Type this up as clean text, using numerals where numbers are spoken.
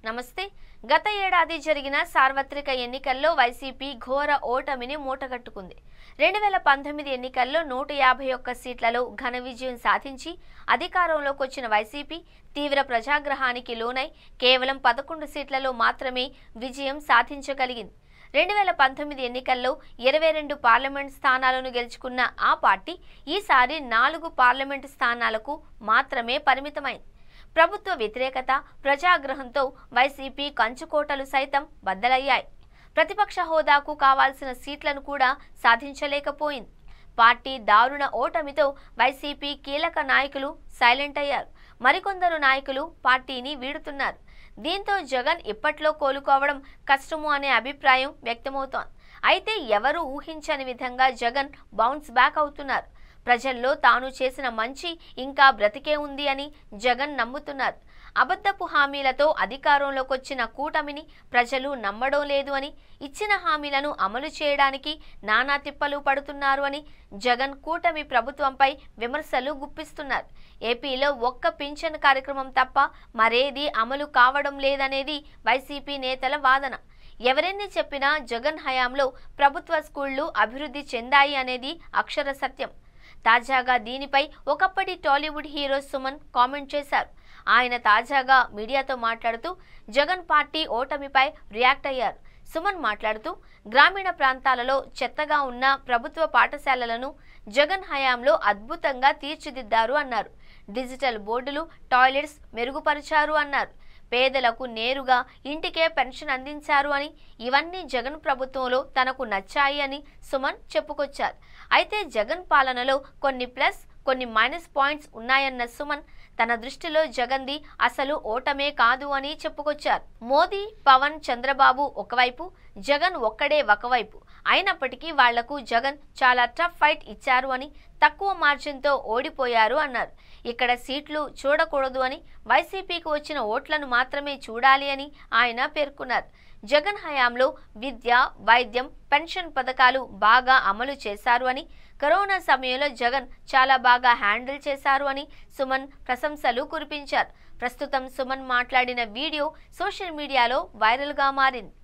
నమస్తే. గత ఏడాది జరిగిన సార్వత్రిక ఎన్నికల్లో వైసీపీ ఘోర ఓటమిని మూటగట్టుకుంది. 2019 ఎన్నికల్లో 151 సీట్లలో ఘన విజయం సాధించి అధికారంలోకి వచ్చిన వైసీపీ తీవ్ర ప్రజాగ్రహానికి లోనై కేవలం 11 సీట్లలో మాత్రమే విజయం సాధించగలిగింది. 2019 ఎన్నికల్లో 22 పార్లమెంట్ స్థానాలను గెలుచుకున్న ఆ పార్టీ ఈసారి 4 పార్లమెంటు స్థానాలకు మాత్రమే పరిమితమైంది. ప్రభుత్వ వ్యతిరేకత, ప్రజాగ్రహంతో వైసీపీ కంచుకోటలు సైతం బద్దలయ్యాయి. ప్రతిపక్ష హోదాకు కావాల్సిన సీట్లను కూడా సాధించలేకపోయింది. పార్టీ దారుణ ఓటమితో వైసీపీ కీలక నాయకులు సైలెంట్ అయ్యారు. మరికొందరు నాయకులు పార్టీని వీడుతున్నారు. దీంతో జగన్ ఇప్పట్లో కోలుకోవడం కష్టము అనే అభిప్రాయం వ్యక్తమవుతోంది. అయితే ఎవరూ ఊహించని విధంగా జగన్ బౌన్స్ బ్యాక్ అవుతున్నారు. ప్రజల్లో తాను చేసిన మంచి ఇంకా బ్రతికే ఉంది అని జగన్ నమ్ముతున్నారు. అబద్ధపు హామీలతో అధికారంలోకి వచ్చిన కూటమిని ప్రజలు నమ్మడం లేదు అని, ఇచ్చిన హామీలను అమలు చేయడానికి నానా తిప్పలు పడుతున్నారు అని జగన్ కూటమి ప్రభుత్వంపై విమర్శలు గుప్పిస్తున్నారు. ఏపీలో ఒక్క పింఛన్ కార్యక్రమం తప్ప మరేది అమలు కావడం లేదనేది వైసీపీ నేతల వాదన. ఎవరెన్ని చెప్పినా జగన్ హయాంలో ప్రభుత్వ స్కూళ్లు అభివృద్ధి చెందాయి అనేది అక్షర సత్యం. తాజాగా దీనిపై ఒకప్పటి టాలీవుడ్ హీరో సుమన్ కామెంట్ చేశారు. ఆయన తాజాగా మీడియాతో మాట్లాడుతూ జగన్ పార్టీ ఓటమిపై రియాక్ట్ అయ్యారు. సుమన్ మాట్లాడుతూ గ్రామీణ ప్రాంతాలలో చెత్తగా ఉన్న ప్రభుత్వ పాఠశాలలను జగన్ హయాంలో అద్భుతంగా తీర్చిదిద్దారు అన్నారు. డిజిటల్ బోర్డులు, టాయిలెట్స్ మెరుగుపరిచారు అన్నారు. పేదలకు నేరుగా ఇంటికే పెన్షన్ అందించారు అని, ఇవన్నీ జగన్ ప్రభుత్వంలో తనకు నచ్చాయి అని సుమన్ చెప్పుకొచ్చారు. అయితే జగన్ పాలనలో కొన్ని ప్లస్, కొన్ని మైనస్ పాయింట్స్ ఉన్నాయన్న సుమన్ తన దృష్టిలో జగన్ది అసలు ఓటమే కాదు అని చెప్పుకొచ్చారు. మోదీ, పవన్, చంద్రబాబు ఒకవైపు, జగన్ ఒక్కడే ఒకవైపు అయినప్పటికీ వాళ్లకు జగన్ చాలా టఫ్ ఫైట్ ఇచ్చారు అని, తక్కువ మార్జిన్తో ఓడిపోయారు అన్నారు. ఇక్కడ సీట్లు చూడకూడదు అని, వైసీపీకి వచ్చిన ఓట్లను మాత్రమే చూడాలి అని ఆయన పేర్కొన్నారు. జగన్ హయాంలో విద్య, వైద్యం, పెన్షన్ పథకాలు బాగా అమలు చేశారు అని, కరోనా సమయంలో జగన్ చాలా బాగా హ్యాండిల్ చేశారు అని సుమన్ ప్రశంసలు కురిపించారు. ప్రస్తుతం సుమన్ మాట్లాడిన వీడియో సోషల్ మీడియాలో వైరల్గా మారింది.